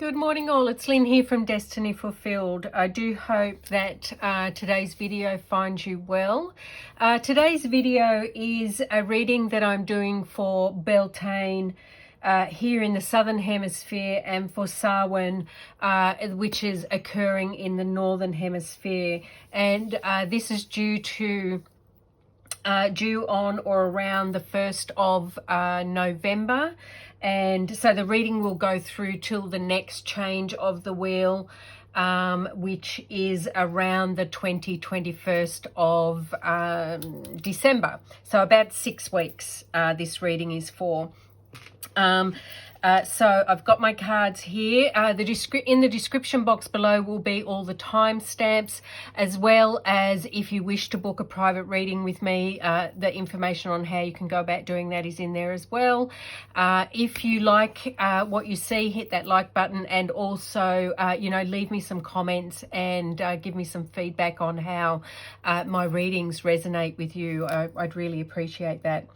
Good morning all, it's Lynn here from Destiny Fulfilled. I do hope that today's video finds you well. Today's video is a reading that I'm doing for Beltane here in the Southern Hemisphere and for Samhain, which is occurring in the Northern Hemisphere. And this is due on or around the 1st of November. And so the reading will go through till the next change of the wheel, which is around the 21st of December. So about 6 weeks this reading is for. So I've got my cards here. In the description box below will be all the timestamps, as well as if you wish to book a private reading with me, the information on how you can go about doing that is in there as well. If you like what you see, hit that like button, and also leave me some comments and give me some feedback on how my readings resonate with you. I'd really appreciate that.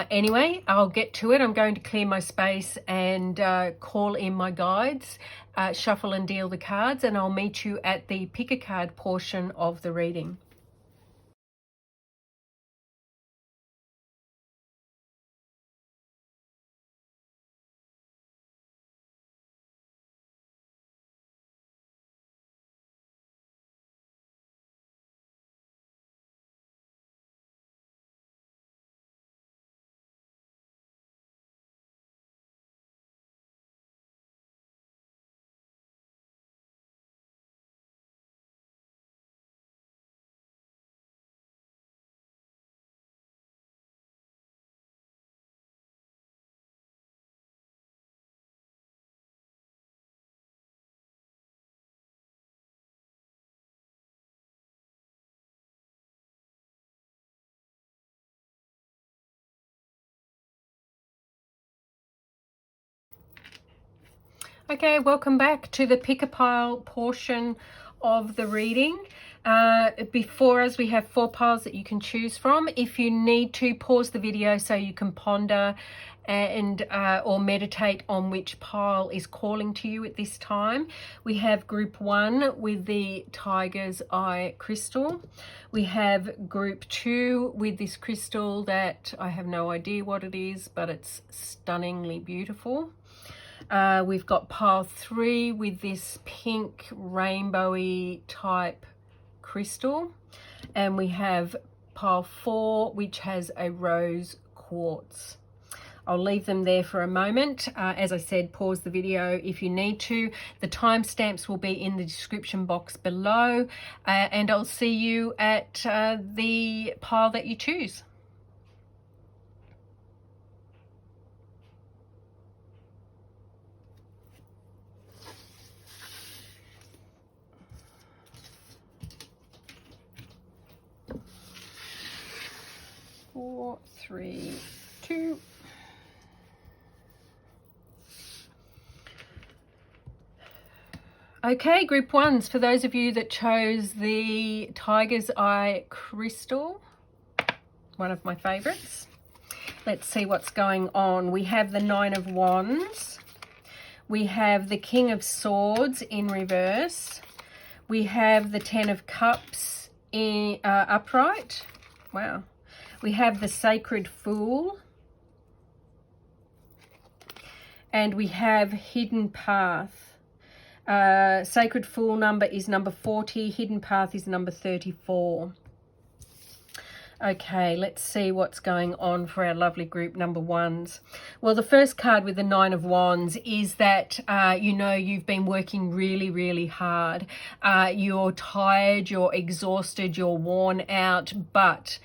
Anyway, I'll get to it. I'm going to clear my space and call in my guides, shuffle and deal the cards, and I'll meet you at the pick a card portion of the reading. Okay, welcome back to the pick a pile portion of the reading. Before us, we have 4 piles that you can choose from. If you need to, pause the video so you can ponder and or meditate on which pile is calling to you at this time. We have group 1 with the Tiger's Eye crystal. We have group 2 with this crystal that I have no idea what it is, but it's stunningly beautiful. We've got pile 3 with this pink rainbowy type crystal, and we have pile 4 which has a rose quartz. I'll leave them there for a moment. As I said, pause the video if you need to. The timestamps will be in the description box below, and I'll see you at the pile that you choose. Four, 3, 2. Okay, group 1s, for those of you that chose the Tiger's Eye crystal, one of my favorites. Let's see what's going on. We have the 9 of Wands. We have the King of Swords in reverse. We have the 10 of Cups in upright. Wow. We have the Sacred Fool, and we have Hidden Path. Sacred Fool number is number 40, Hidden Path is number 34. Okay, let's see what's going on for our lovely group number 1s. Well, the first card with the 9 of Wands is that, you've been working really, really hard. You're tired, you're exhausted, you're worn out, but,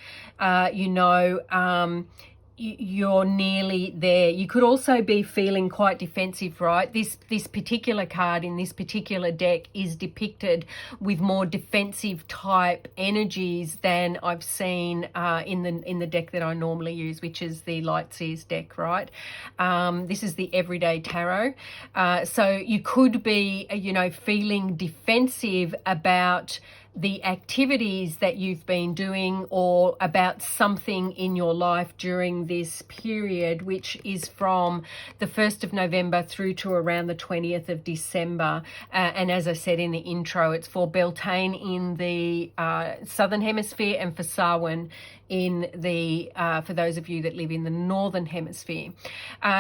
you're nearly there. You could also be feeling quite defensive, right? This particular card in this particular deck is depicted with more defensive type energies than I've seen in the deck that I normally use, which is the Light Seers deck, right? This is the Everyday Tarot. So you could be, feeling defensive about the activities that you've been doing or about something in your life during this period, which is from the 1st of November through to around the 20th of December. And as I said in the intro, it's for Beltane in the Southern Hemisphere and for Samhain in the for those of you that live in the Northern Hemisphere.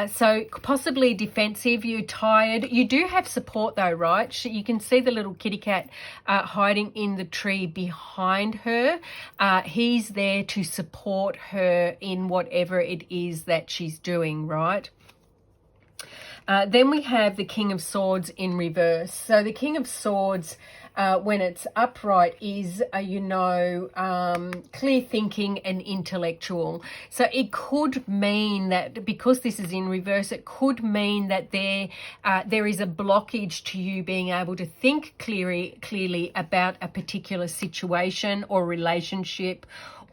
So possibly defensive, you're tired. You do have support though, right? You can see the little kitty cat hiding in the tree behind her. He's there to support her in whatever it is that she's doing, right? Then we have the King of Swords in reverse. So the King of Swords, when it's upright, is, clear thinking and intellectual. So it could mean that because this is in reverse, it could mean that there is a blockage to you being able to think clearly about a particular situation or relationship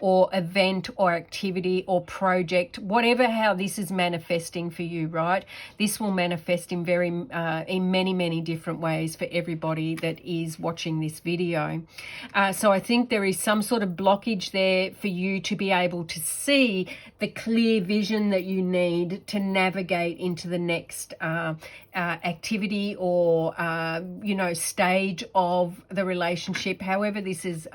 or event or activity or project, whatever how this is manifesting for you, right? This will manifest in many, many different ways for everybody that is watching this video. So I think there is some sort of blockage there for you to be able to see the clear vision that you need to navigate into the next activity or stage of the relationship, however this is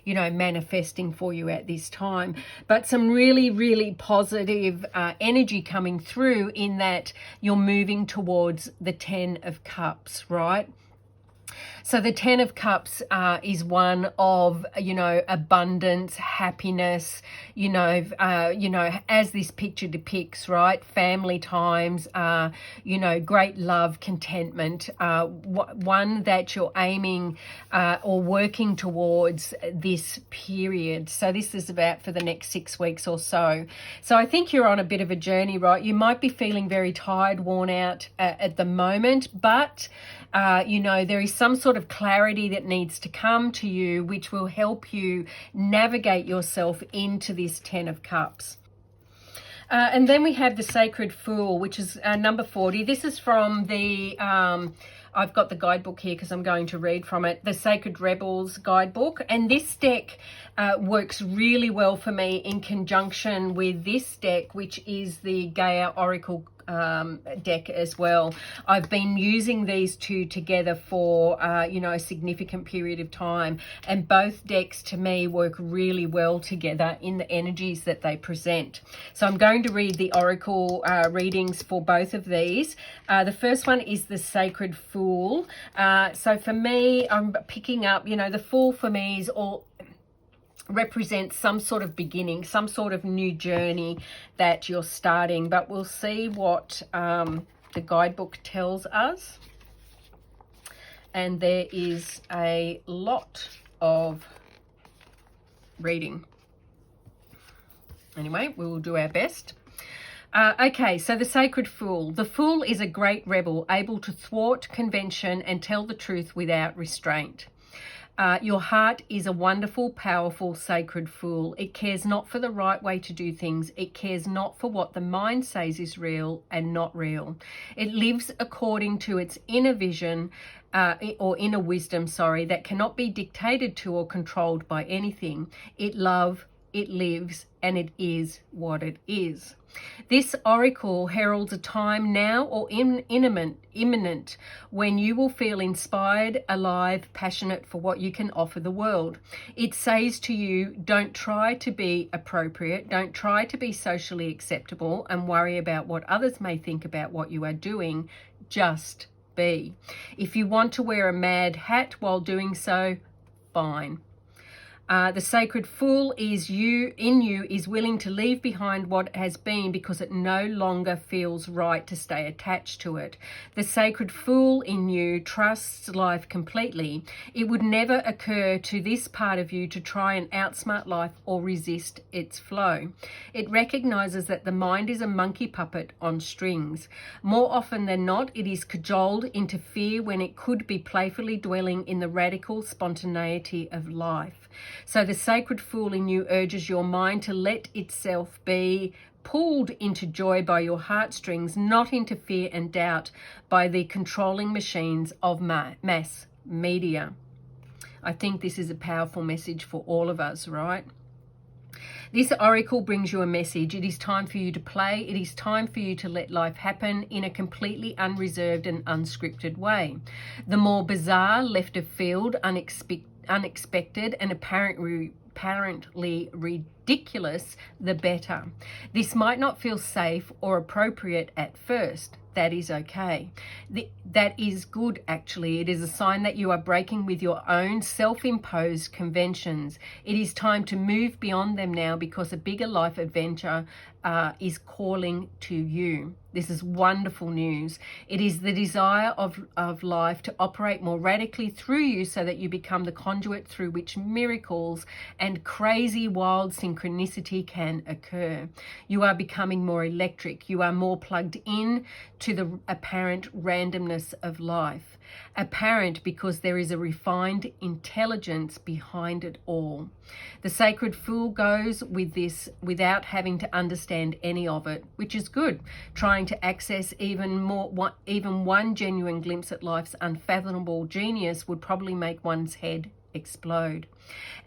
manifesting for you at this time. But some really, really positive energy coming through in that you're moving towards the 10 of Cups, right? So the 10 of Cups is one of, abundance, happiness, as this picture depicts, right? Family times, great love, contentment, one that you're aiming or working towards this period. So this is about for the next 6 weeks or so. So I think you're on a bit of a journey, right? You might be feeling very tired, worn out at the moment, but there is some sort of clarity that needs to come to you, which will help you navigate yourself into this 10 of Cups. And then we have the Sacred Fool, which is number 40. This is from the, I've got the guidebook here because I'm going to read from it, the Sacred Rebels guidebook. And this deck works really well for me in conjunction with this deck, which is the Gaia Oracle deck as well. I've been using these two together for a significant period of time, and both decks to me work really well together in the energies that they present. So I'm going to read the oracle readings for both of these. The first one is the Sacred Fool. So for me, I'm picking up, the Fool for me is all represents some sort of beginning, some sort of new journey that you're starting. But we'll see what the guidebook tells us. And there is a lot of reading. Anyway, we will do our best. Okay, so the Sacred Fool. The Fool is a great rebel, able to thwart convention and tell the truth without restraint. Your heart is a wonderful, powerful, sacred fool. It cares not for the right way to do things. It cares not for what the mind says is real and not real. It lives according to its inner vision or inner wisdom, that cannot be dictated to or controlled by anything. It lives, and it is what it is. This oracle heralds a time now or imminent when you will feel inspired, alive, passionate for what you can offer the world. It says to you, don't try to be appropriate, don't try to be socially acceptable and worry about what others may think about what you are doing. Just be. If you want to wear a mad hat while doing so, fine. The Sacred Fool is is willing to leave behind what has been because it no longer feels right to stay attached to it. The Sacred Fool in you trusts life completely. It would never occur to this part of you to try and outsmart life or resist its flow. It recognizes that the mind is a monkey puppet on strings. More often than not, it is cajoled into fear when it could be playfully dwelling in the radical spontaneity of life. So the Sacred Fool in you urges your mind to let itself be pulled into joy by your heartstrings, not into fear and doubt by the controlling machines of mass media. I think this is a powerful message for all of us, right? This oracle brings you a message. It is time for you to play. It is time for you to let life happen in a completely unreserved and unscripted way. The more bizarre, left of field, unexpected, and apparently ridiculous, the better. This might not feel safe or appropriate at first. That is okay. That is good, actually. It is a sign that you are breaking with your own self-imposed conventions. It is time to move beyond them now, because a bigger life adventure is calling to you. This is wonderful news. It is the desire of life to operate more radically through you, so that you become the conduit through which miracles and crazy wild synchronicity can occur. You are becoming more electric. You are more plugged in to the apparent randomness of life. Apparent because there is a refined intelligence behind it all. The sacred fool goes with this without having to understand any of it, which is good. Trying to access even one genuine glimpse at life's unfathomable genius would probably make one's head explode.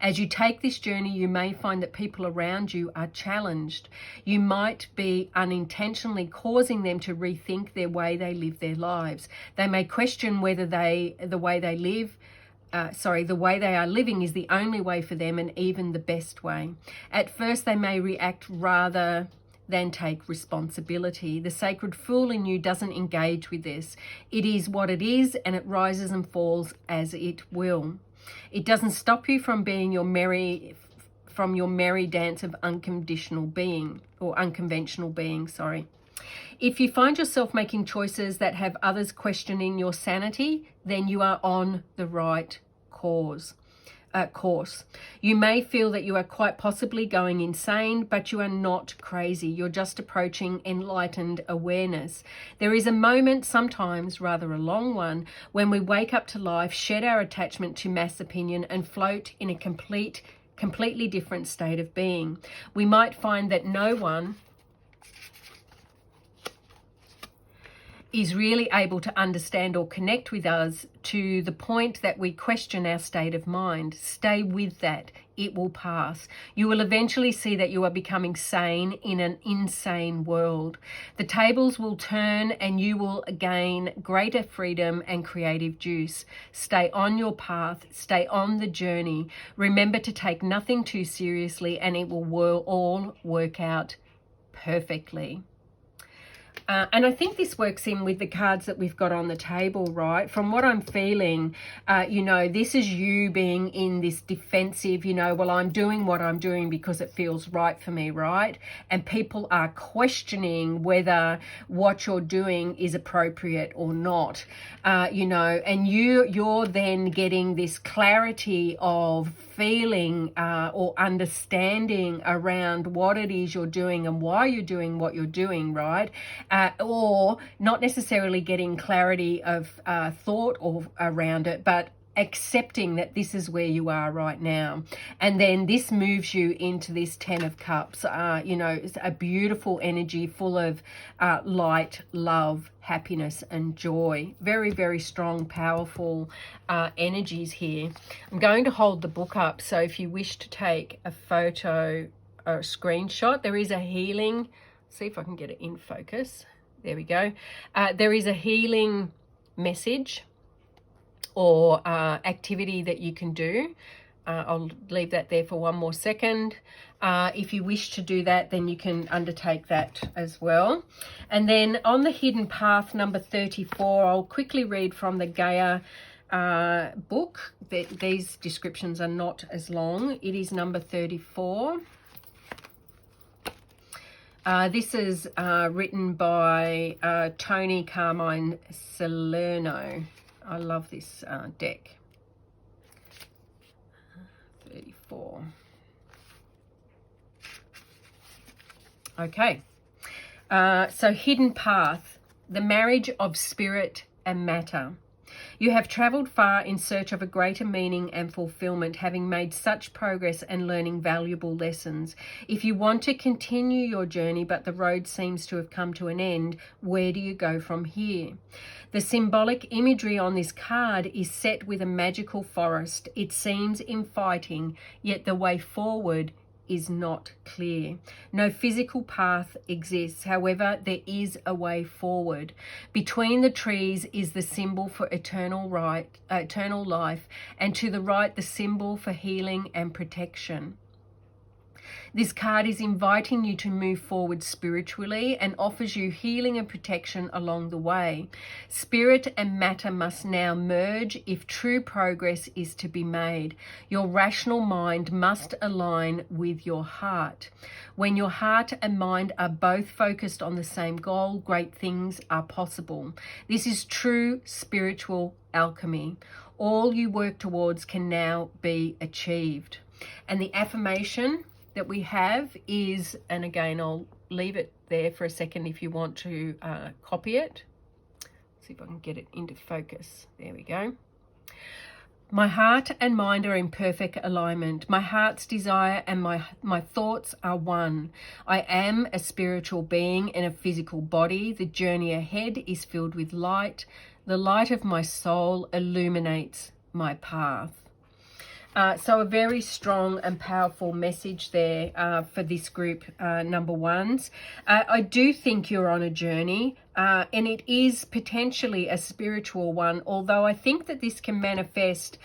As you take this journey, you may find that people around you are challenged. You might be unintentionally causing them to rethink the way they live their lives. They may question whether the way they are living is the only way for them, and even the best way. At first, they may react rather than take responsibility. The sacred fool in you doesn't engage with this. It is what it is, and it rises and falls as it will. It doesn't stop you from being your merry dance of unconventional being. If you find yourself making choices that have others questioning your sanity, then you are on the right course. You may feel that you are quite possibly going insane, but you are not crazy. You're just approaching enlightened awareness. There is a moment, sometimes rather a long one, when we wake up to life, shed our attachment to mass opinion, and float in a completely different state of being. We might find that no one is really able to understand or connect with us to the point that we question our state of mind. Stay with that. It will pass. You will eventually see that you are becoming sane in an insane world. The tables will turn and you will gain greater freedom and creative juice. Stay on your path. Stay on the journey. Remember to take nothing too seriously, and it will all work out perfectly. And I think this works in with the cards that we've got on the table, right? From what I'm feeling, this is you being in this defensive, well, I'm doing what I'm doing because it feels right for me, right? And people are questioning whether what you're doing is appropriate or not, and you're then getting this clarity of feeling or understanding around what it is you're doing and why you're doing what you're doing, right? Or not necessarily getting clarity of thought or around it, but accepting that this is where you are right now. And then this moves you into this 10 of Cups. It's a beautiful energy full of light, love, happiness and joy. Very, very strong, powerful energies here. I'm going to hold the book up, so if you wish to take a photo or a screenshot, there is a healing. See if I can get it in focus. There we go. There is a healing message or activity that you can do. I'll leave that there for one more second. If you wish to do that, then you can undertake that as well. And then on the hidden path, number 34, I'll quickly read from the Gaia book. These descriptions are not as long. It is number 34. This is written by Tony Carmine Salerno. I love this deck. 34. Okay. So hidden path, the marriage of spirit and matter. You have travelled far in search of a greater meaning and fulfillment, having made such progress and learning valuable lessons. If you want to continue your journey, but the road seems to have come to an end, where do you go from here? The symbolic imagery on this card is set with a magical forest. It seems inviting, yet the way forward is not clear. No physical path exists. However, there is a way forward. Between the trees is the symbol for eternal life, and to the right, the symbol for healing and protection. This card is inviting you to move forward spiritually and offers you healing and protection along the way. Spirit and matter must now merge if true progress is to be made. Your rational mind must align with your heart. When your heart and mind are both focused on the same goal, great things are possible. This is true spiritual alchemy. All you work towards can now be achieved. And the affirmation that we have is, and again, I'll leave it there for a second if you want to copy it. See if I can get it into focus. There we go. My heart and mind are in perfect alignment. My heart's desire and my thoughts are one. I am a spiritual being in a physical body. The journey ahead is filled with light. The light of my soul illuminates my path. So a very strong and powerful message there for this group, number ones. I do think you're on a journey, and it is potentially a spiritual one, although I think that this can manifest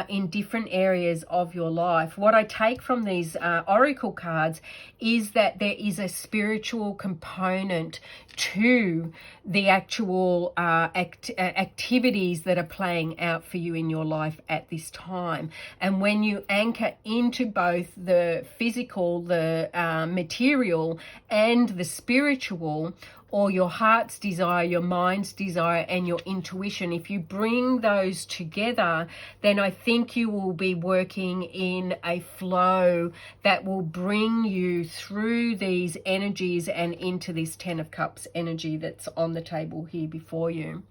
in different areas of your life. What I take from these oracle cards is that there is a spiritual component to the actual activities that are playing out for you in your life at this time. And when you anchor into both the physical, the material, and the spiritual, or your heart's desire, your mind's desire, and your intuition, if you bring those together, then I think you will be working in a flow that will bring you through these energies and into this Ten of Cups energy that's on the table here before you.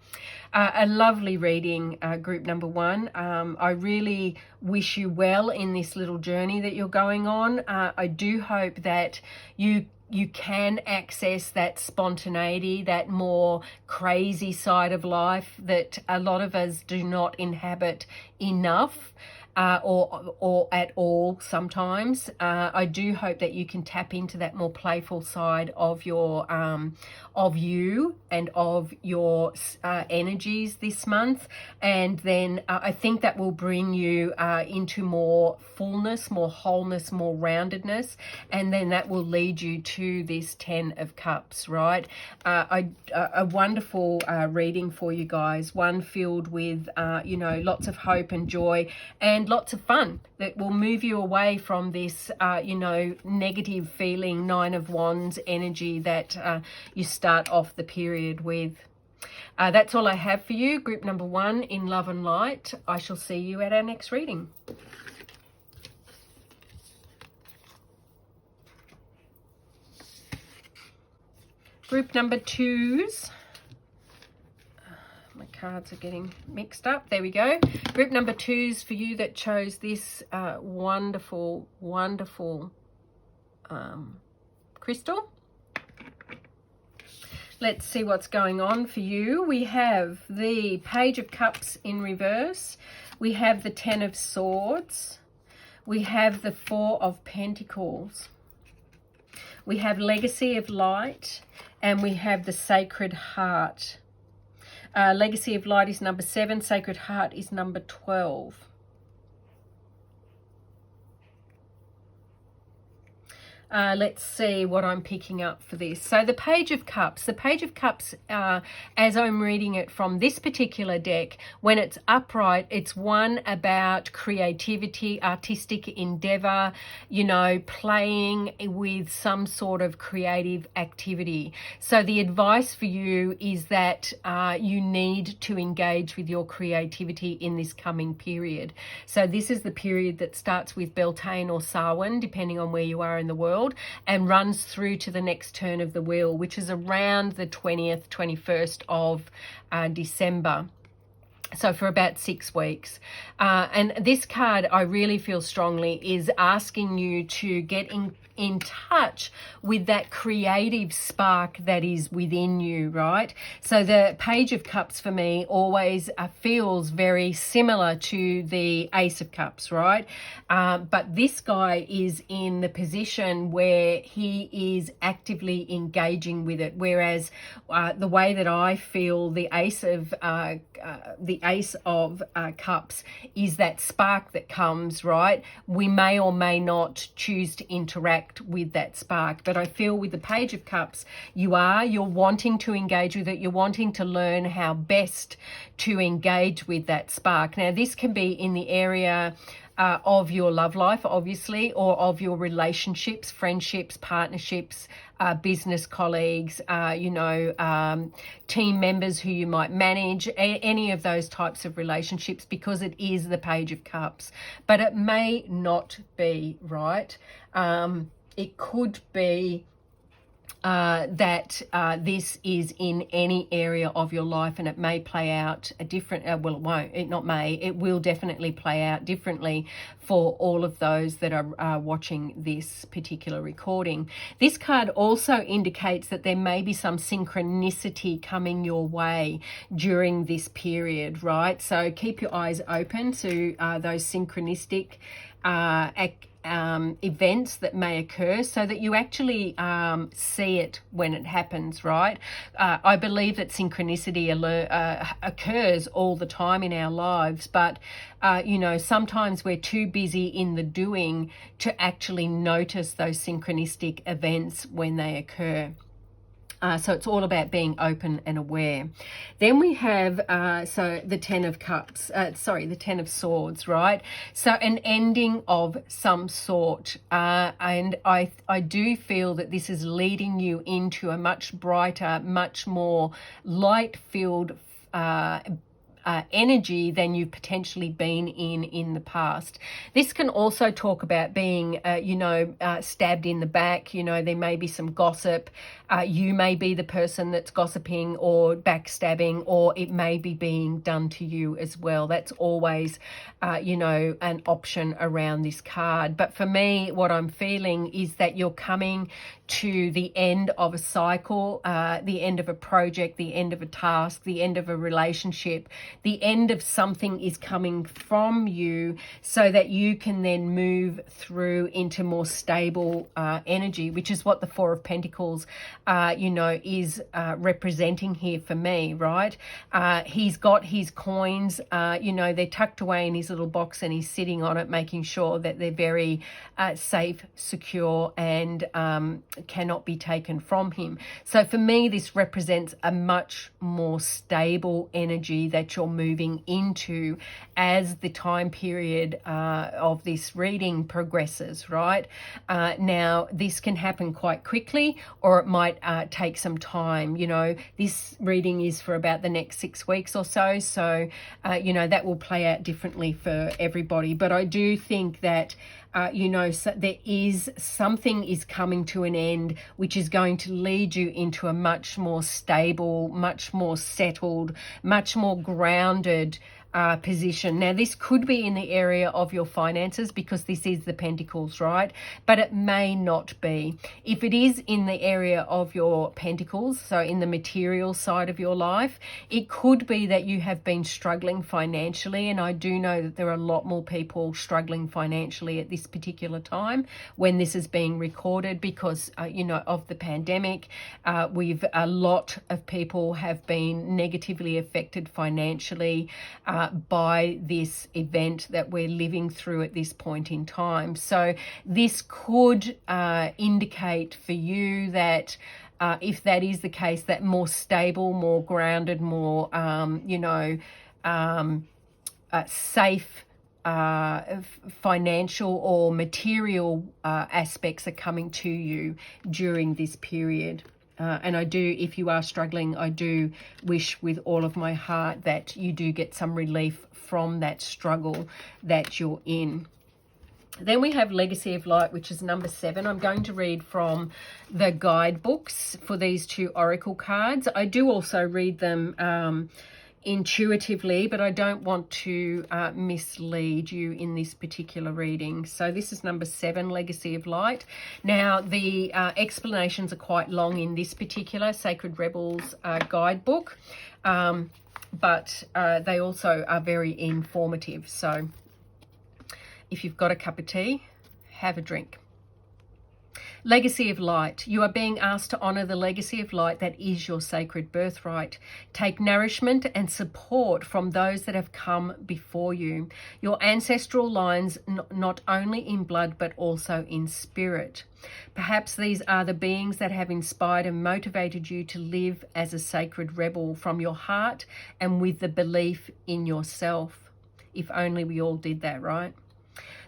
A lovely reading, group number one. I really wish you well in this little journey that you're going on. I do hope that you can access that spontaneity, that more crazy side of life that a lot of us do not inhabit enough. Or at all sometimes. I do hope that you can tap into that more playful side of your of you and of your energies this month, and then I think that will bring you into more fullness, more wholeness, more roundedness, and then that will lead you to this Ten of Cups, right? A wonderful reading for you guys, one filled with lots of hope and joy and lots of fun that will move you away from this negative feeling, Nine of Wands energy that you start off the period with. That's all I have for you, group number one, in love and light. I shall see you at our next reading. Group number twos. My cards are getting mixed up. There we go. Group number twos for you that chose this wonderful, wonderful crystal. Let's see what's going on for you. We have the Page of Cups in reverse. We have the Ten of Swords. We have the Four of Pentacles. We have Legacy of Light, and we have the Sacred Heart. Legacy of Light is number 7. Sacred Heart is number 12. Let's see what I'm picking up for this. So the Page of Cups. The Page of Cups, as I'm reading it from this particular deck, when it's upright, it's one about creativity, artistic endeavor, playing with some sort of creative activity. So the advice for you is that you need to engage with your creativity in this coming period. So this is the period that starts with Beltane or Samhain, depending on where you are in the world, and runs through to the next turn of the wheel, which is around the 20th, 21st of December. So for about 6 weeks. And this card, I really feel strongly, is asking you to get in touch with that creative spark that is within you, right? So the Page of Cups for me always feels very similar to the Ace of Cups, right? But this guy is in the position where he is actively engaging with it, whereas the way that I feel the Ace of Cups is that spark that comes, right? We may or may not choose to interact with that spark, but I feel with the Page of Cups, you're wanting to engage with it. You're wanting to learn how best to engage with that spark. Now, this can be in the area of your love life, obviously, or of your relationships, friendships, partnerships, business colleagues, team members who you might manage, any of those types of relationships, because it is the Page of Cups. But it may not be, right? It could be that this is in any area of your life, and it may play out a different, it will definitely play out differently for all of those that are watching this particular recording. This card also indicates that there may be some synchronicity coming your way during this period, right? So keep your eyes open to those synchronistic events that may occur, so that you actually see it when it happens, right? I believe that synchronicity occurs all the time in our lives, but sometimes we're too busy in the doing to actually notice those synchronistic events when they occur. So it's all about being open and aware. Then we have, the Ten of Cups, the Ten of Swords, right? So an ending of some sort. And I do feel that this is leading you into a much brighter, much more light-filled energy than you've potentially been in the past. This can also talk about being, stabbed in the back. There may be some gossip. You may be the person that's gossiping or backstabbing, or it may be being done to you as well. That's always, an option around this card. But for me, what I'm feeling is that you're coming to the end of a cycle, the end of a project, the end of a task, the end of a relationship, the end of something is coming from you, so that you can then move through into more stable energy, which is what the Four of Pentacles, is representing here for me, right? He's got his coins, they're tucked away in his little box, and he's sitting on it, making sure that they're very safe, secure, and cannot be taken from him. So for me, this represents a much more stable energy that you're moving into as the time period of this reading progresses, right? Now, this can happen quite quickly, or it might take some time. This reading is for about the next 6 weeks or so. So, that will play out differently for everybody. But I do think that so there is something is coming to an end, which is going to lead you into a much more stable, much more settled, much more grounded position. Now, this could be in the area of your finances, because this is the Pentacles, right? But it may not be. If it is in the area of your Pentacles, so in the material side of your life, it could be that you have been struggling financially. And I do know that there are a lot more people struggling financially at this particular time when this is being recorded, because, of the pandemic. A lot of people have been negatively affected financially by this event that we're living through at this point in time. So this could indicate for you that if that is the case, that more stable, more grounded, more, safe financial or material aspects are coming to you during this period. And I do, if you are struggling, I do wish with all of my heart that you do get some relief from that struggle that you're in. Then we have Legacy of Light, which is number 7. I'm going to read from the guidebooks for these two oracle cards. I do also read them intuitively, but I don't want to mislead you in this particular reading. So this is number 7, Legacy of Light. Now, the explanations are quite long in this particular Sacred Rebels guidebook, but they also are very informative. So if you've got a cup of tea, have a drink. Legacy of Light. You are being asked to honour the legacy of light that is your sacred birthright. Take nourishment and support from those that have come before you. Your ancestral lines, not only in blood but also in spirit. Perhaps these are the beings that have inspired and motivated you to live as a sacred rebel from your heart and with the belief in yourself. If only we all did that, right?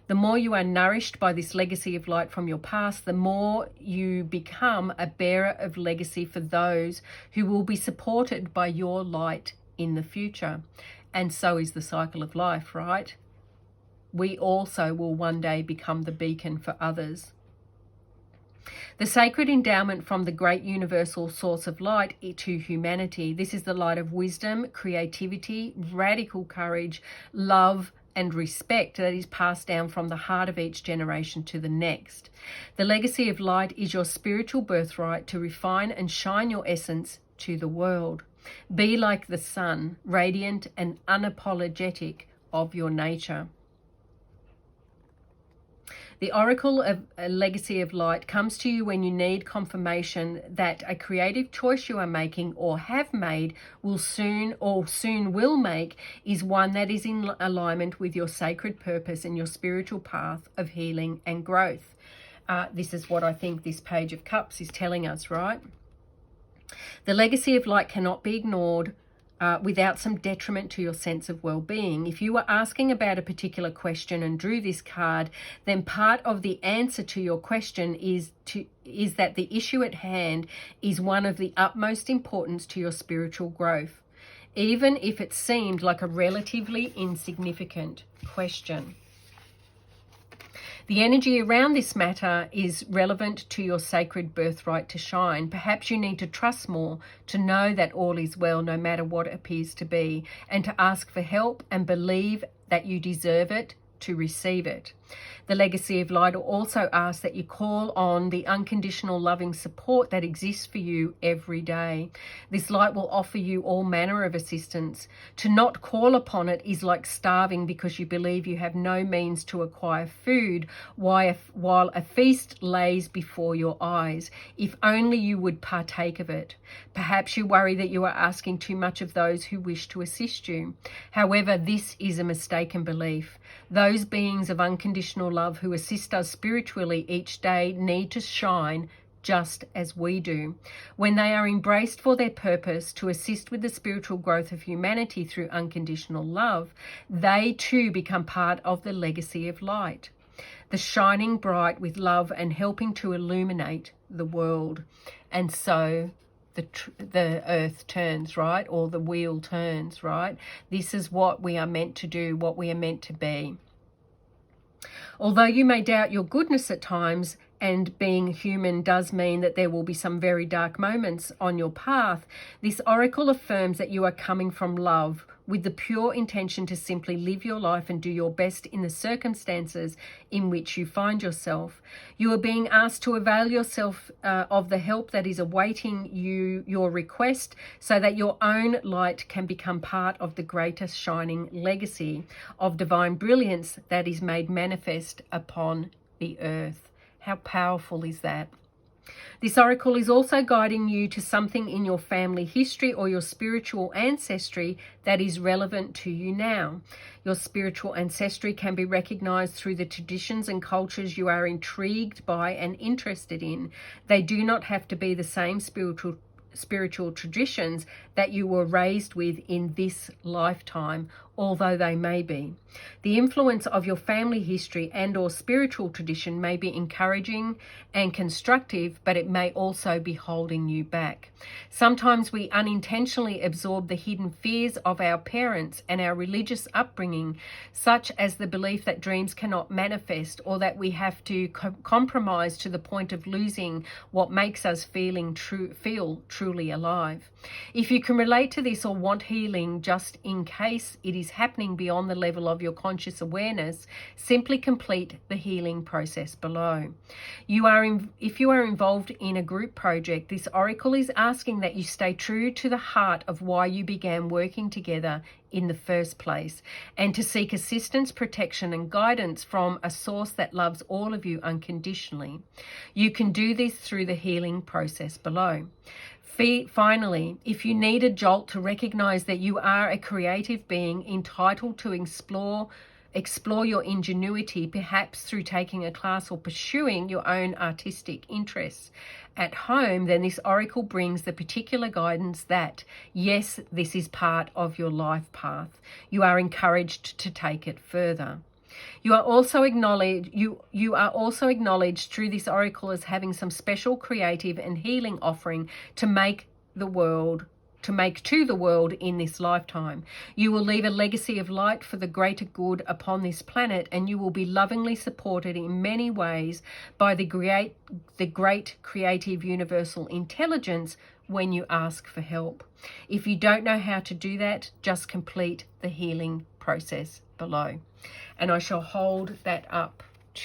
The more you are nourished by this legacy of light from your past, the more you become a bearer of legacy for those who will be supported by your light in the future. And so is the cycle of life, right? We also will one day become the beacon for others. The sacred endowment from the great universal source of light to humanity. This is the light of wisdom, creativity, radical courage, love, and respect that is passed down from the heart of each generation to the next. The legacy of light is your spiritual birthright to refine and shine your essence to the world. Be like the sun, radiant and unapologetic of your nature. The oracle of a legacy of light comes to you when you need confirmation that a creative choice you are making or have made will soon will make is one that is in alignment with your sacred purpose and your spiritual path of healing and growth. This is what I think this Page of Cups is telling us, right? The legacy of light cannot be ignored without some detriment to your sense of well-being. If you were asking about a particular question and drew this card, then part of the answer to your question is that the issue at hand is one of the utmost importance to your spiritual growth, even if it seemed like a relatively insignificant question. The energy around this matter is relevant to your sacred birthright to shine. Perhaps you need to trust more, to know that all is well no matter what it appears to be, and to ask for help and believe that you deserve it to receive it. The legacy of light also asks that you call on the unconditional loving support that exists for you every day. This light will offer you all manner of assistance. To not call upon it is like starving because you believe you have no means to acquire food while a feast lays before your eyes. If only you would partake of it. Perhaps you worry that you are asking too much of those who wish to assist you. However, this is a mistaken belief. Those beings of unconditional love who assist us spiritually each day need to shine just as we do. When they are embraced for their purpose to assist with the spiritual growth of humanity through unconditional love, they too become part of the legacy of light, the shining bright with love and helping to illuminate the world. And so the earth turns, right? Or the wheel turns, right? This is what we are meant to do, what we are meant to be. Although you may doubt your goodness at times, and being human does mean that there will be some very dark moments on your path, this oracle affirms that you are coming from love with the pure intention to simply live your life and do your best in the circumstances in which you find yourself. You are being asked to avail yourself of the help that is awaiting your request, so that your own light can become part of the greatest shining legacy of divine brilliance that is made manifest upon the earth. How powerful is that? This oracle is also guiding you to something in your family history or your spiritual ancestry that is relevant to you now. Your spiritual ancestry can be recognized through the traditions and cultures you are intrigued by and interested in. They do not have to be the same spiritual traditions that you were raised with in this lifetime, although they may be. The influence of your family history and or spiritual tradition may be encouraging and constructive, but it may also be holding you back. Sometimes we unintentionally absorb the hidden fears of our parents and our religious upbringing, such as the belief that dreams cannot manifest, or that we have to compromise to the point of losing what makes us feel truly alive. If you can relate to this or want healing just in case it is happening beyond the level of your conscious awareness, simply complete the healing process below. If you are involved in a group project, this oracle is asking that you stay true to the heart of why you began working together in the first place, and to seek assistance, protection, and guidance from a source that loves all of you unconditionally. You can do this through the healing process below. Finally, if you need a jolt to recognize that you are a creative being entitled to explore your ingenuity, perhaps through taking a class or pursuing your own artistic interests at home, then this oracle brings the particular guidance that, yes, this is part of your life path. You are encouraged to take it further. You are also acknowledged through this oracle as having some special creative and healing offering to make to the world in this lifetime. You will leave a legacy of light for the greater good upon this planet, and you will be lovingly supported in many ways by the great creative universal intelligence when you ask for help. If you don't know how to do that, just complete the healing process below. And I shall hold that up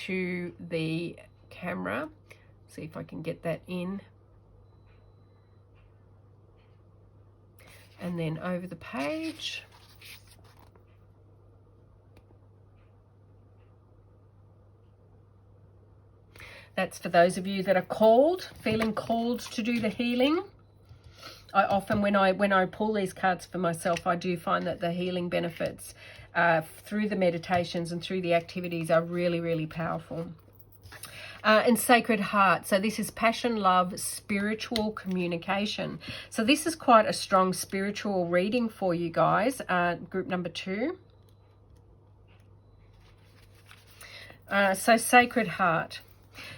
to the camera. See if I can get that in. And then over the page. That's for those of you that are feeling called to do the healing. I often, when I pull these cards for myself, I do find that the healing benefits through the meditations and through the activities are really, really powerful. And Sacred Heart. So this is passion, love, spiritual communication. So this is quite a strong spiritual reading for you guys. Group number 2. So Sacred Heart.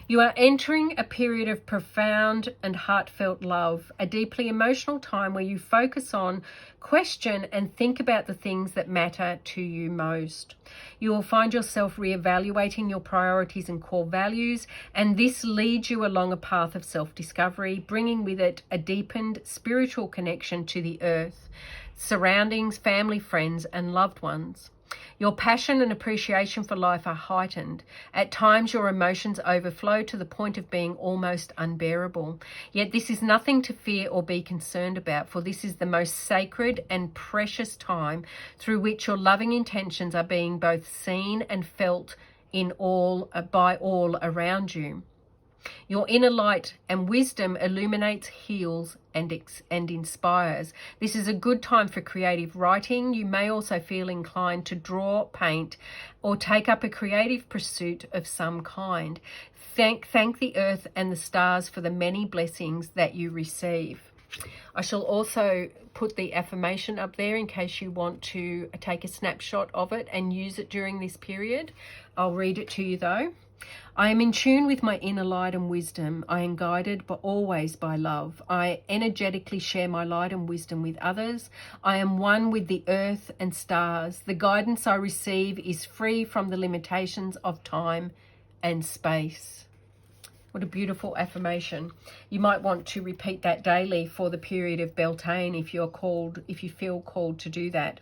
You are entering a period of profound and heartfelt love, a deeply emotional time where you focus on, question, and think about the things that matter to you most. You will find yourself reevaluating your priorities and core values, and this leads you along a path of self-discovery, bringing with it a deepened spiritual connection to the earth, surroundings, family, friends, and loved ones. Your passion and appreciation for life are heightened. At times, your emotions overflow to the point of being almost unbearable. Yet this is nothing to fear or be concerned about, for this is the most sacred and precious time through which your loving intentions are being both seen and felt by all around you. Your inner light and wisdom illuminates, heals, and inspires. This is a good time for creative writing. You may also feel inclined to draw, paint, or take up a creative pursuit of some kind. Thank the earth and the stars for the many blessings that you receive. I shall also put the affirmation up there in case you want to take a snapshot of it and use it during this period. I'll read it to you though. I am in tune with my inner light and wisdom. I am guided but always by love. I energetically share my light and wisdom with others. I am one with the earth and stars. The guidance I receive is free from the limitations of time and space. What a beautiful affirmation. You might want to repeat that daily for the period of Beltane if you feel called to do that.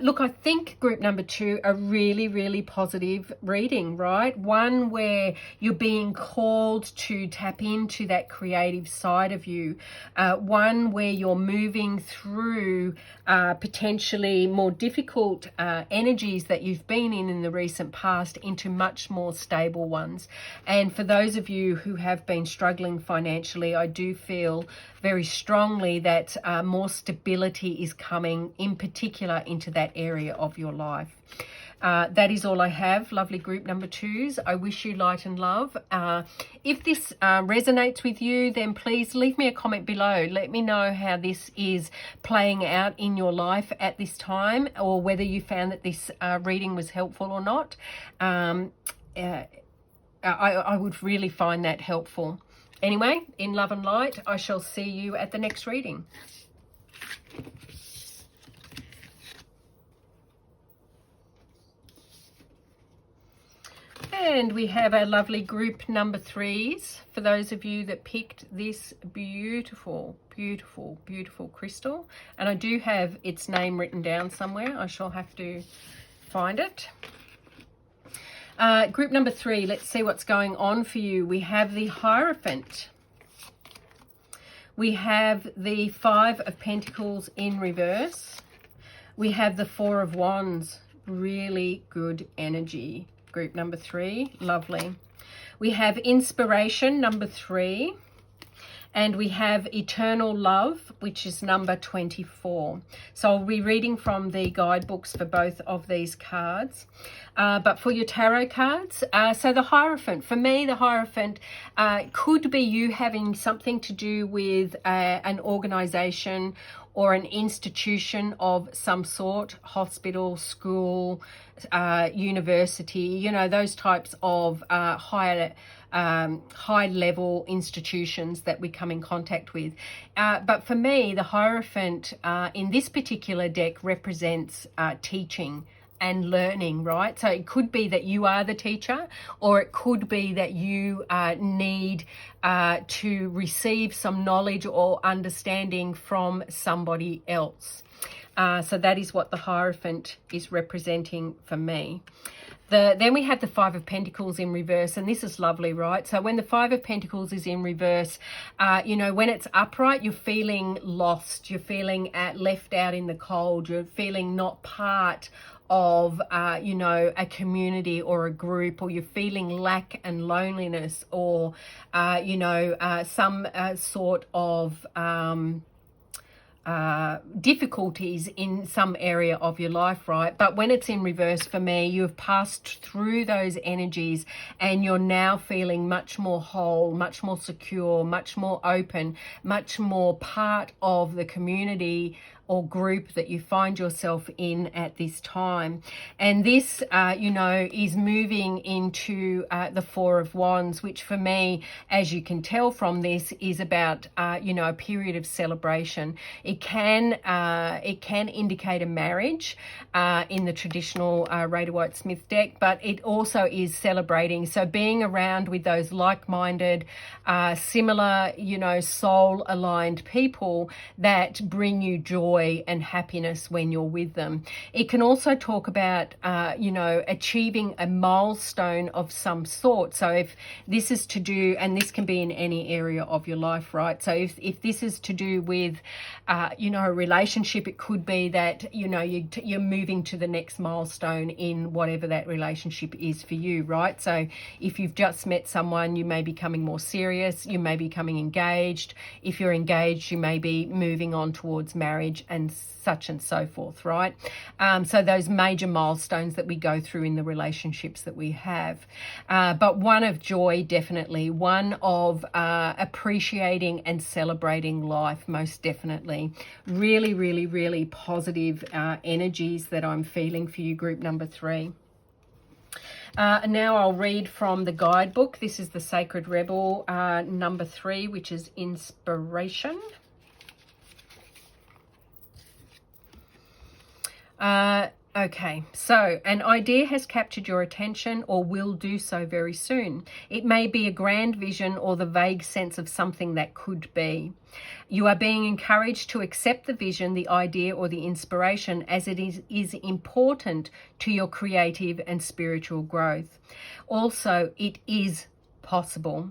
Look, I think group number 2, a really, really positive reading, right? One where you're being called to tap into that creative side of you. One where you're moving through potentially more difficult energies that you've been in the recent past into much more stable ones. And for those of you who have been struggling financially, I do feel very strongly that more stability is coming, in particular into that area of your life. That is all I have, lovely group number 2s. I wish you light and love. If this resonates with you, then please leave me a comment below. Let me know how this is playing out in your life at this time, or whether you found that this reading was helpful or not. I would really find that helpful. Anyway, in love and light, I shall see you at the next reading. And we have our lovely group number 3s for those of you that picked this beautiful, beautiful, beautiful crystal. And I do have its name written down somewhere. I shall have to find it. Group number 3, let's see what's going on for you. We have the Hierophant. We have the 5 of Pentacles in reverse. We have the 4 of Wands. Really good energy. Group number 3, lovely. We have Inspiration, number 3, and we have Eternal Love, which is number 24. So I'll be reading from the guidebooks for both of these cards. But for your tarot cards, so the Hierophant, for me, the Hierophant could be you having something to do with an organization or an institution of some sort, hospital, school, university, you know, those types of high level institutions that we come in contact with. But for me, the Hierophant in this particular deck represents teaching and learning, right? So it could be that you are the teacher, or it could be that you need to receive some knowledge or understanding from somebody else. So that is what the Hierophant is representing for me. Then we have the 5 of Pentacles in reverse, and this is lovely, right? So when the 5 of Pentacles is in reverse, you know, when it's upright, you're feeling lost, you're feeling left out in the cold, you're feeling not part of, you know, a community or a group, or you're feeling lack and loneliness, or, you know, some sort of difficulties in some area of your life, right? But when it's in reverse, for me, you've passed through those energies and you're now feeling much more whole, much more secure, much more open, much more part of the community or group that you find yourself in at this time. And this, you know, is moving into the 4 of Wands, which for me, as you can tell from this, is about, you know, a period of celebration. It can indicate a marriage in the traditional Rider-Waite-Smith deck, but it also is celebrating. So being around with those like-minded, similar, you know, soul-aligned people that bring you joy and happiness when you're with them. It can also talk about, you know, achieving a milestone of some sort. So if this is to do, and this can be in any area of your life, right? So if this is to do with, you know, a relationship, it could be that, you know, you're moving to the next milestone in whatever that relationship is for you, right? So if you've just met someone, you may be becoming more serious, you may be becoming engaged. If you're engaged, you may be moving on towards marriage and such and so forth, right? So those major milestones that we go through in the relationships that we have. But one of joy, definitely. One of appreciating and celebrating life, most definitely. Really, really, really positive energies that I'm feeling for you, group number 3. Now I'll read from the guidebook. This is the Sacred Rebel number 3, which is Inspiration. Okay, so an idea has captured your attention or will do so very soon. It may be a grand vision or the vague sense of something that could be. You are being encouraged to accept the vision, the idea, or the inspiration as it is important to your creative and spiritual growth. Also, it is possible.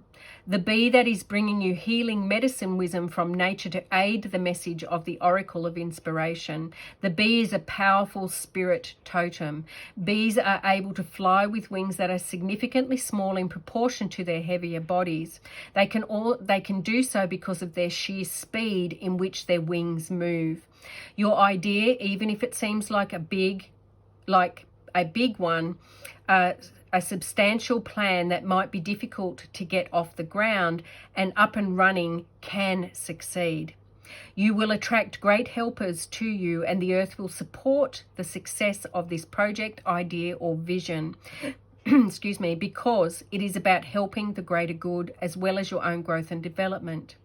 The bee that is bringing you healing medicine wisdom from nature to aid the message of the oracle of inspiration. The bee is a powerful spirit totem. Bees are able to fly with wings that are significantly small in proportion to their heavier bodies. They can do so because of their sheer speed in which their wings move. Your idea, even if it seems like a big one, a substantial plan that might be difficult to get off the ground and up and running, can succeed. You will attract great helpers to you, and the earth will support the success of this project, idea, or vision. Excuse me, because it is about helping the greater good as well as your own growth and development.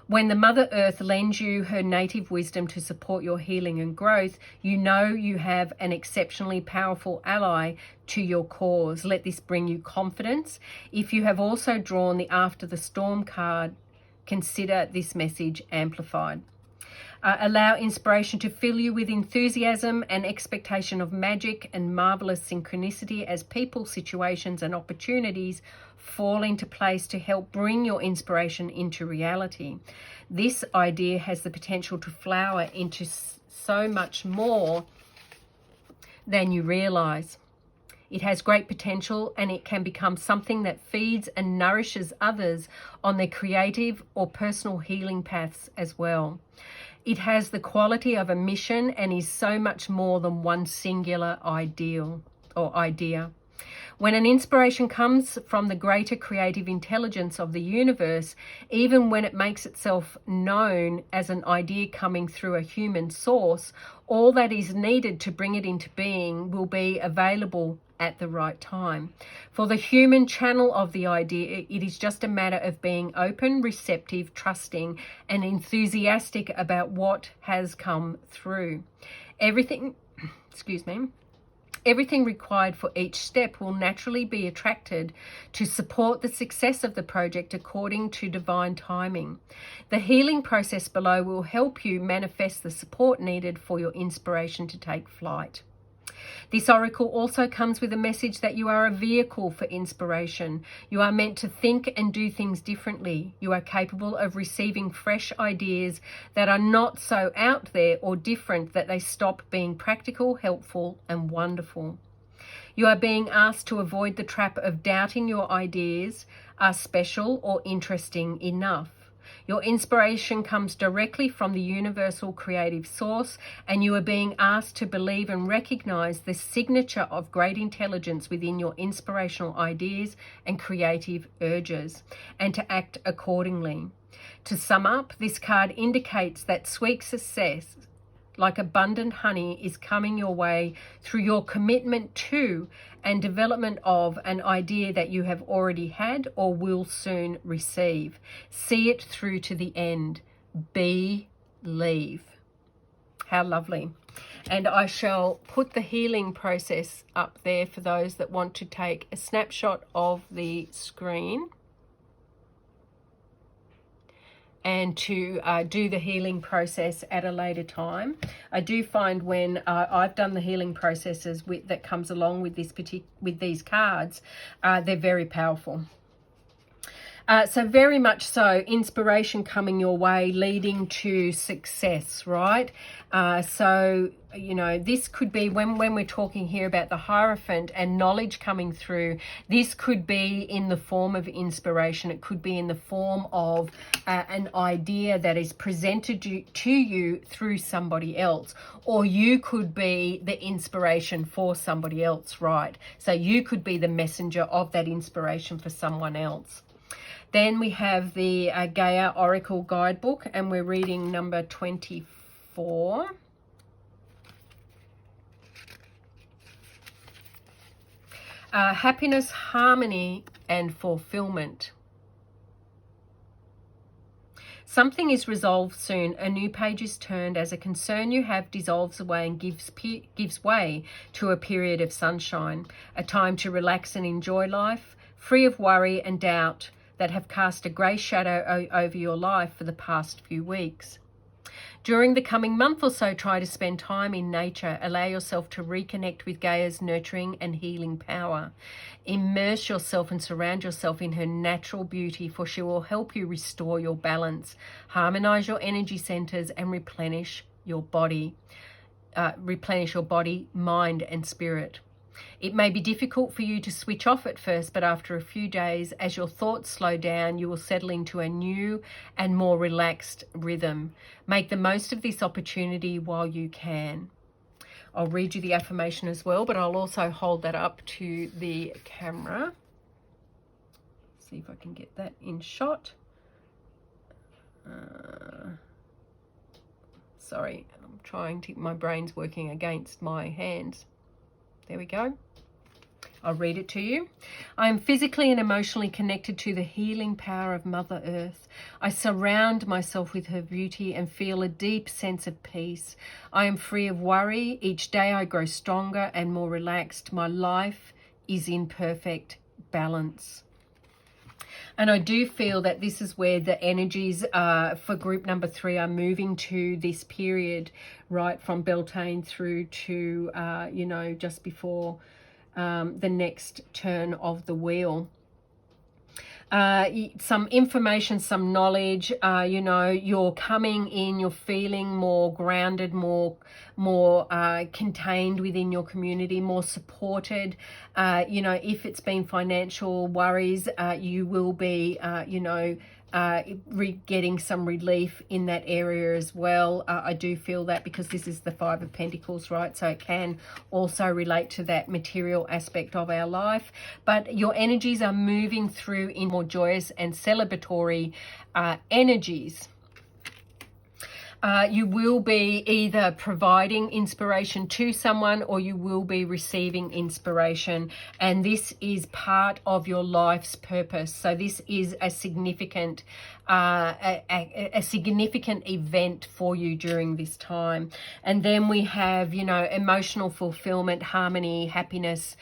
When the Mother Earth lends you her native wisdom to support your healing and growth, you know you have an exceptionally powerful ally to your cause. Let this bring you confidence. If you have also drawn the After the Storm card, consider this message amplified. Allow inspiration to fill you with enthusiasm and expectation of magic and marvelous synchronicity as people, situations, and opportunities fall into place to help bring your inspiration into reality. This idea has the potential to flower into so much more than you realize. It has great potential, and it can become something that feeds and nourishes others on their creative or personal healing paths as well. It has the quality of a mission and is so much more than one singular ideal or idea. When an inspiration comes from the greater creative intelligence of the universe, even when it makes itself known as an idea coming through a human source, all that is needed to bring it into being will be available at the right time. For the human channel of the idea, it is just a matter of being open, receptive, trusting, and enthusiastic about what has come through. Everything required for each step will naturally be attracted to support the success of the project according to divine timing. The healing process below will help you manifest the support needed for your inspiration to take flight. This oracle also comes with a message that you are a vehicle for inspiration. You are meant to think and do things differently. You are capable of receiving fresh ideas that are not so out there or different that they stop being practical, helpful, and wonderful. You are being asked to avoid the trap of doubting your ideas are special or interesting enough. Your inspiration comes directly from the universal creative source, and you are being asked to believe and recognize the signature of great intelligence within your inspirational ideas and creative urges, and to act accordingly. To sum up, this card indicates that sweet success, like abundant honey, is coming your way through your commitment to and development of an idea that you have already had or will soon receive. See it through to the end. Believe. How lovely. And I shall put the healing process up there for those that want to take a snapshot of the screen and to do the healing process at a later time. I do find when I've done the healing processes that comes along with these cards, they're very powerful. So very much so, inspiration coming your way, leading to success, right? So, you know, this could be, when we're talking here about the Hierophant and knowledge coming through, this could be in the form of inspiration. It could be in the form of an idea that is presented to you through somebody else, or you could be the inspiration for somebody else, right? So you could be the messenger of that inspiration for someone else. Then we have the Gaia Oracle Guidebook, and we're reading number 24. Happiness, harmony, and fulfillment. Something is resolved soon. A new page is turned as a concern you have dissolves away and gives way to a period of sunshine, a time to relax and enjoy life, free of worry and doubt that have cast a grey shadow over your life for the past few weeks. During the coming month or so, try to spend time in nature. Allow yourself to reconnect with Gaia's nurturing and healing power. Immerse yourself and surround yourself in her natural beauty, for she will help you restore your balance, harmonize your energy centers, and replenish your body, mind, and spirit. It may be difficult for you to switch off at first, but after a few days, as your thoughts slow down, you will settle into a new and more relaxed rhythm. Make the most of this opportunity while you can. I'll read you the affirmation as well, but I'll also hold that up to the camera. See if I can get that in shot. Sorry, I'm trying to, my brain's working against my hands. There we go. I'll read it to you. I am physically and emotionally connected to the healing power of Mother Earth. I surround myself with her beauty and feel a deep sense of peace. I am free of worry. Each day I grow stronger and more relaxed. My life is in perfect balance. And I do feel that this is where the energies for group number 3 are moving to this period, right from Beltane through to, you know, just before the next turn of the wheel. Some information, some knowledge, you know, you're coming in, you're feeling more grounded, more contained within your community, more supported. You know, if it's been financial worries, you will be, you know, getting some relief in that area as well. I do feel that because this is the 5 of Pentacles, right? So it can also relate to that material aspect of our life. But your energies are moving through in more joyous and celebratory energies. You will be either providing inspiration to someone or you will be receiving inspiration, and this is part of your life's purpose. So this is a significant a significant event for you during this time. And then we have, you know, emotional fulfillment, harmony, happiness,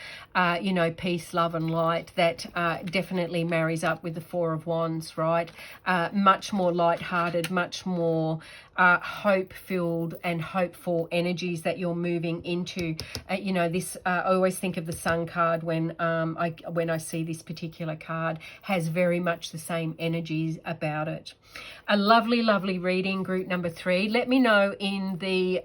you know, peace, love and light. That definitely marries up with the 4 of Wands, right? Much more lighthearted, much more hope-filled and hopeful energies that you're moving into. You know, this I always think of the Sun card when I see this particular card, has very much the same energies about it. A lovely, lovely reading, group number 3. Let me know in the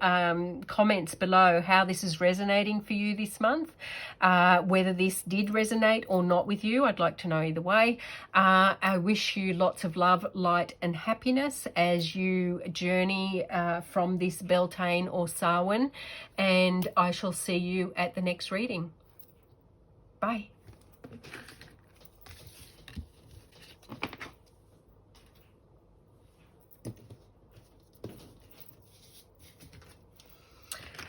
comments below how this is resonating for you this month, whether this did resonate or not with you. I'd like to know either way. I wish you lots of love, light and happiness as you journey from this Beltane or Samhain, and I shall see you at the next reading. Bye.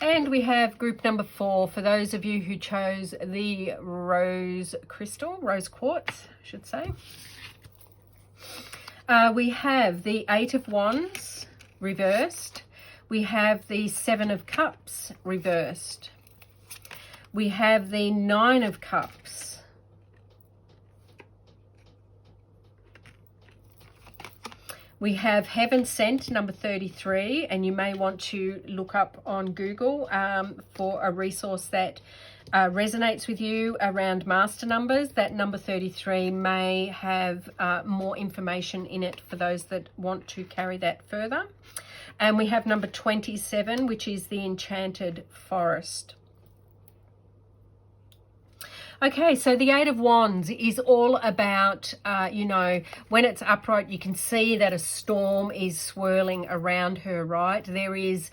And we have group number 4 for those of you who chose the rose crystal, rose quartz, I should say. We have the 8 of Wands reversed. We have the 7 of Cups reversed. We have the 9 of Cups. We have Heaven Sent, number 33, and you may want to look up on Google for a resource that resonates with you around master numbers. That number 33 may have more information in it for those that want to carry that further. And we have number 27, which is the Enchanted Forest. Okay, so the 8 of Wands is all about, you know, when it's upright, you can see that a storm is swirling around her, right? There is,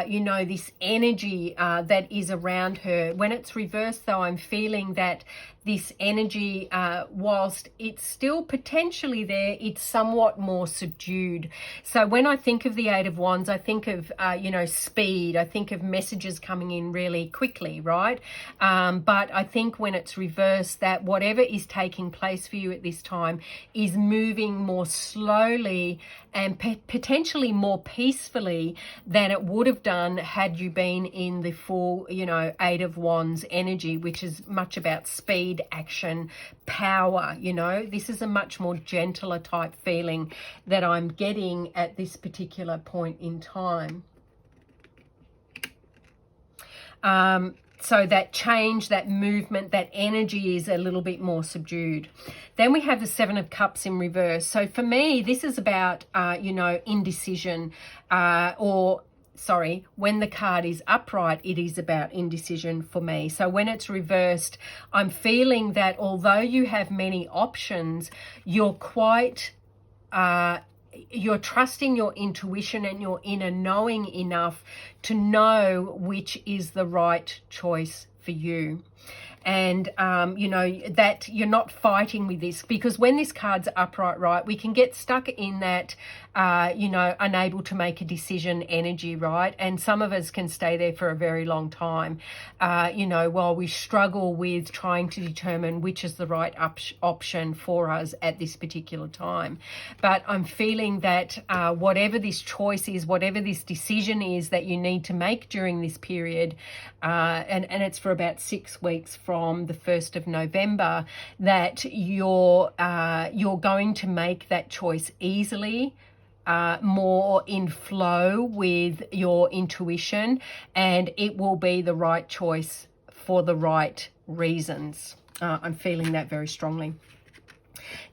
you know, this energy that is around her. When it's reversed, though, I'm feeling that this energy, whilst it's still potentially there, it's somewhat more subdued. So when I think of the 8 of Wands, I think of, you know, speed. I think of messages coming in really quickly, right? But I think when it's reversed, that whatever is taking place for you at this time is moving more slowly and potentially more peacefully than it would have done had you been in the full, you know, 8 of Wands energy, which is much about speed, action, power. You know, this is a much more gentler type feeling that I'm getting at this particular point in time. So that change, that movement, that energy is a little bit more subdued. Then we have the 7 of Cups in reverse. So for me, this is about, you know, indecision, when the card is upright, it is about indecision for me. So when it's reversed, I'm feeling that although you have many options, you're quite, you're trusting your intuition and your inner knowing enough to know which is the right choice for you. And, you know, that you're not fighting with this, because when this card's upright, right, we can get stuck in that, you know, unable to make a decision energy, right? And some of us can stay there for a very long time, you know, while we struggle with trying to determine which is the right option for us at this particular time. But I'm feeling that whatever this choice is, whatever this decision is that you need to make during this period, and it's for about 6 weeks from the 1st of November, that you're going to make that choice easily, more in flow with your intuition, and it will be the right choice for the right reasons. I'm feeling that very strongly.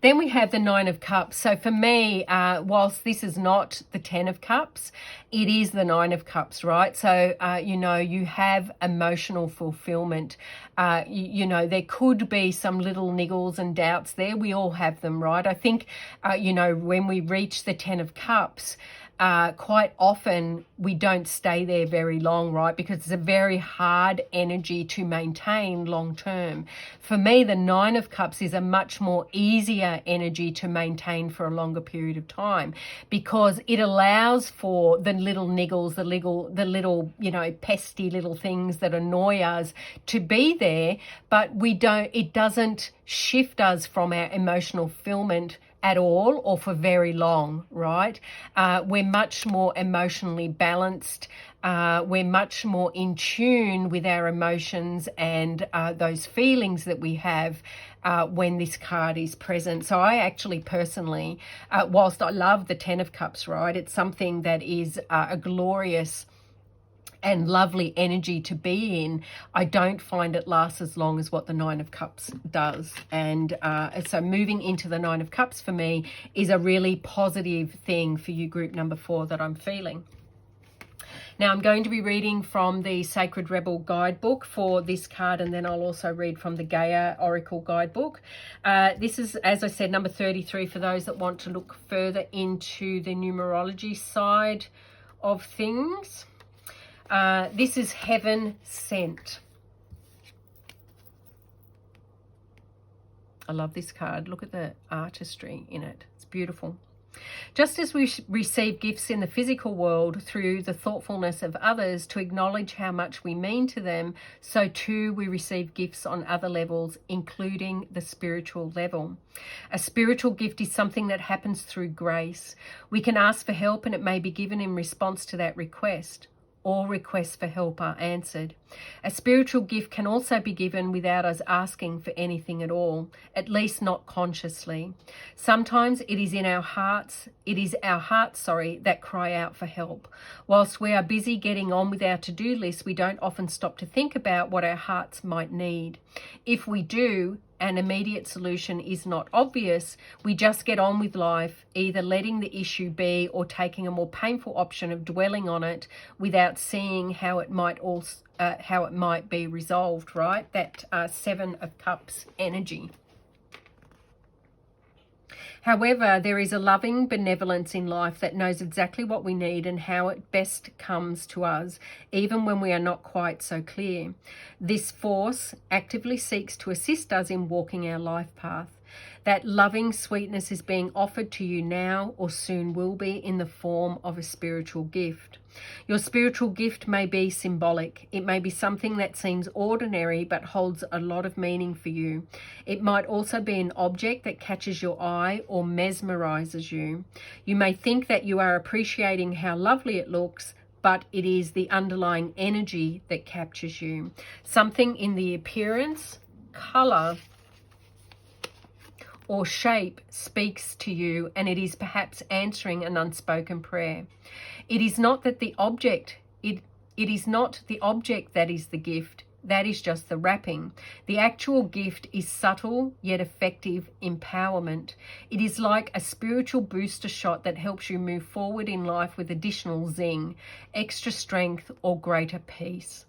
Then we have the 9 of Cups. So for me, whilst this is not the 10 of Cups, it is the 9 of Cups, right? So, you know, you have emotional fulfillment. You know, there could be some little niggles and doubts there. We all have them, right? I think, you know, when we reach the 10 of Cups, quite often we don't stay there very long, right? Because it's a very hard energy to maintain long term. For me, the 9 of Cups is a much more easier energy to maintain for a longer period of time, because it allows for the little niggles, the little, you know, pesty little things that annoy us to be there, but it doesn't shift us from our emotional fulfillment at all or for very long, right? We're much more emotionally balanced. We're much more in tune with our emotions and those feelings that we have when this card is present. So I actually personally, whilst I love the 10 of Cups, right, it's something that is a glorious and lovely energy to be in, I don't find it lasts as long as what the 9 of Cups does. And so moving into the 9 of Cups for me is a really positive thing for you, group number 4, that I'm feeling. Now I'm going to be reading from the Sacred Rebel Guidebook for this card, and then I'll also read from the Gaia Oracle Guidebook. This is, as I said, number 33 for those that want to look further into the numerology side of things. This is Heaven Sent. I love this card. Look at the artistry in it. It's beautiful. Just as we receive gifts in the physical world through the thoughtfulness of others to acknowledge how much we mean to them, so too we receive gifts on other levels, including the spiritual level. A spiritual gift is something that happens through grace. We can ask for help and it may be given in response to that request. All requests for help are answered. A spiritual gift can also be given without us asking for anything at all, at least not consciously. Sometimes it is our hearts that cry out for help. Whilst we are busy getting on with our to-do list, we don't often stop to think about what our hearts might need. If we do, an immediate solution is not obvious, we just get on with life, either letting the issue be or taking a more painful option of dwelling on it without seeing how it might be resolved, right? That 7 of Cups energy. However, there is a loving benevolence in life that knows exactly what we need and how it best comes to us, even when we are not quite so clear. This force actively seeks to assist us in walking our life path. That loving sweetness is being offered to you now or soon will be in the form of a spiritual gift. Your spiritual gift may be symbolic. It may be something that seems ordinary but holds a lot of meaning for you. It might also be an object that catches your eye or mesmerizes you. You may think that you are appreciating how lovely it looks, but it is the underlying energy that captures you. Something in the appearance, color, or shape speaks to you, and it is perhaps answering an unspoken prayer. It is not that the object, it is not the object that is the gift. That is just the wrapping. The actual gift is subtle yet effective empowerment. It is like a spiritual booster shot that helps you move forward in life with additional zing, extra strength, or greater peace.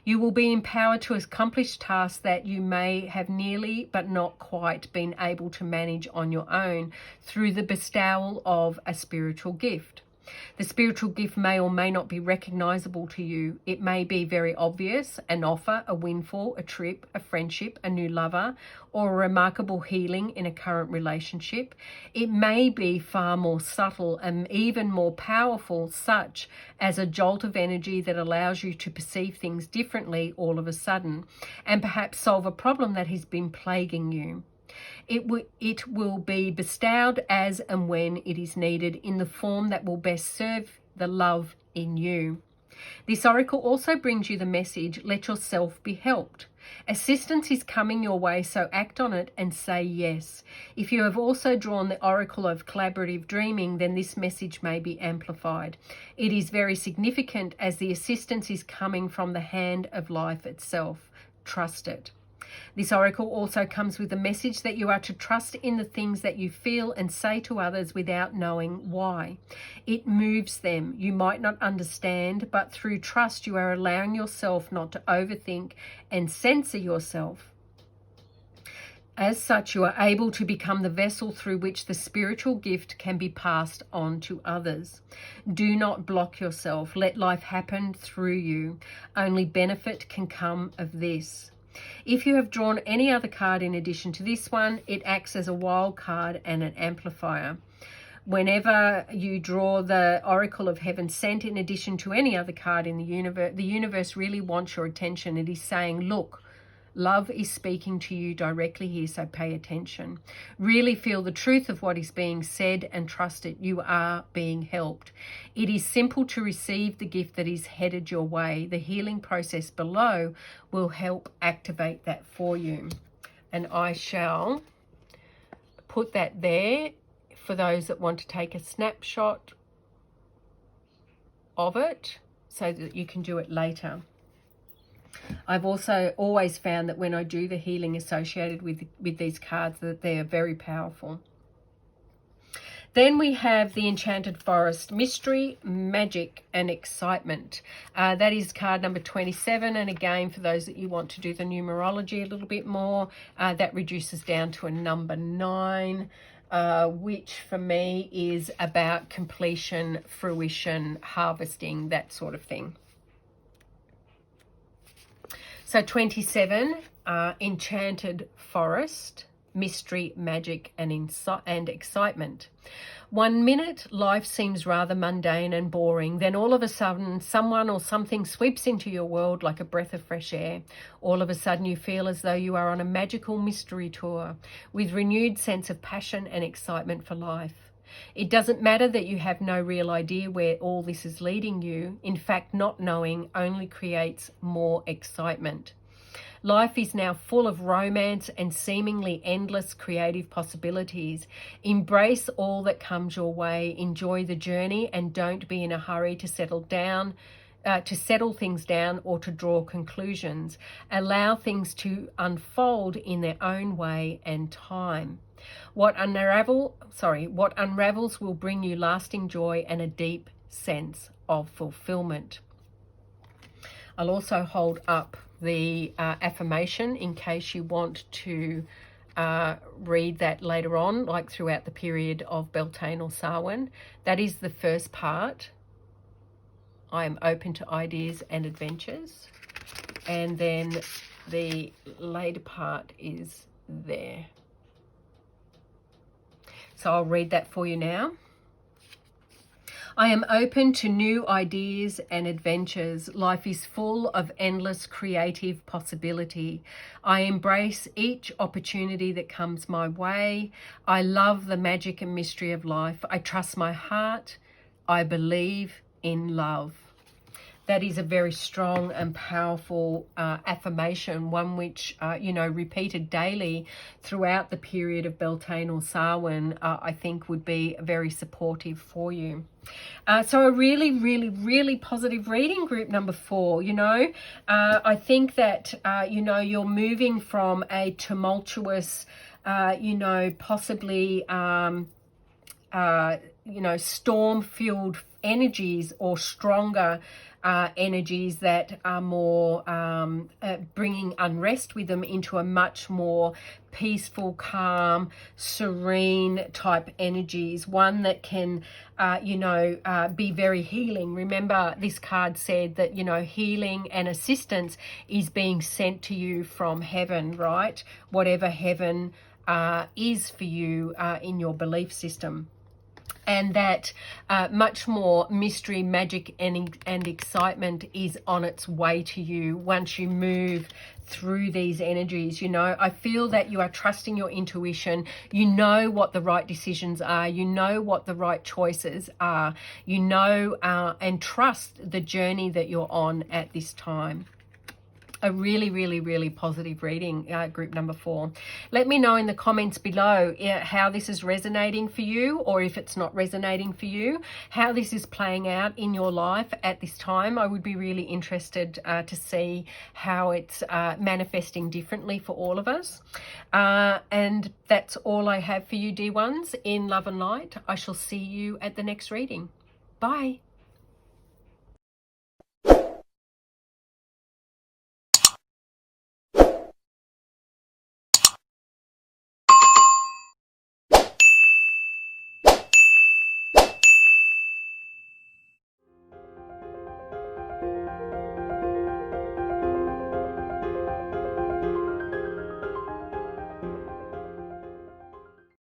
You will be empowered to accomplish tasks that you may have nearly but not quite been able to manage on your own through the bestowal of a spiritual gift. The spiritual gift may or may not be recognizable to you. It may be very obvious, an offer, a windfall, a trip, a friendship, a new lover, or a remarkable healing in a current relationship. It may be far more subtle and even more powerful, such as a jolt of energy that allows you to perceive things differently all of a sudden, and perhaps solve a problem that has been plaguing you. It will be bestowed as and when it is needed in the form that will best serve the love in you. This oracle also brings you the message, let yourself be helped. Assistance is coming your way, so act on it and say yes. If you have also drawn the oracle of collaborative dreaming, then this message may be amplified. It is very significant as the assistance is coming from the hand of life itself. Trust it. This oracle also comes with the message that you are to trust in the things that you feel and say to others without knowing why. It moves them. You might not understand, but through trust you are allowing yourself not to overthink and censor yourself. As such, you are able to become the vessel through which the spiritual gift can be passed on to others. Do not block yourself. Let life happen through you. Only benefit can come of this. If you have drawn any other card in addition to this one, it acts as a wild card and an amplifier. Whenever you draw the Oracle of Heaven Sent in addition to any other card in the universe really wants your attention. It is saying, look, love is speaking to you directly here, so pay attention. Really feel the truth of what is being said and trust it. You are being helped. It is simple to receive the gift that is headed your way. The healing process below will help activate that for you. And I shall put that there for those that want to take a snapshot of it so that you can do it later. I've also always found that when I do the healing associated with these cards, that they are very powerful. Then we have the Enchanted Forest, Mystery, Magic and Excitement. That is card number 27. And again, for those that you want to do the numerology a little bit more, that reduces down to a number 9, which for me is about completion, fruition, harvesting, that sort of thing. So 27, Enchanted Forest, Mystery, Magic and Excitement. 1 minute, life seems rather mundane and boring. Then all of a sudden, someone or something sweeps into your world like a breath of fresh air. All of a sudden, you feel as though you are on a magical mystery tour with renewed sense of passion and excitement for life. It doesn't matter that you have no real idea where all this is leading you. In fact, not knowing only creates more excitement. Life is now full of romance and seemingly endless creative possibilities. Embrace all that comes your way. Enjoy the journey and don't be in a hurry to settle things down or to draw conclusions. Allow things to unfold in their own way and time. What unravels will bring you lasting joy and a deep sense of fulfillment. I'll also hold up the affirmation in case you want to read that later on, like throughout the period of Beltane or Samhain. That is the first part. I am open to ideas and adventures. And then the later part is there. So I'll read that for you now. I am open to new ideas and adventures. Life is full of endless creative possibility. I embrace each opportunity that comes my way. I love the magic and mystery of life. I trust my heart. I believe in love. That is a very strong and powerful affirmation, one which, repeated daily throughout the period of Beltane or Samhain, I think would be very supportive for you. So a really, really, really positive reading, group number 4. I think that, you're moving from a tumultuous, possibly, storm-filled energies or stronger energies that are more bringing unrest with them into a much more peaceful, calm, serene type energies. One that can, be very healing. Remember, this card said that, healing and assistance is being sent to you from heaven, right? Whatever heaven is for you in your belief system. And that much more mystery, magic, and excitement is on its way to you once you move through these energies. I feel that you are trusting your intuition. You know what the right decisions are. You know what the right choices are. And trust the journey that you're on at this time. A really, really, really positive reading, group number 4. Let me know in the comments below how this is resonating for you, or if it's not resonating for you, how this is playing out in your life at this time. I would be really interested to see how it's manifesting differently for all of us. And that's all I have for you, dear ones, in love and light. I shall see you at the next reading. Bye.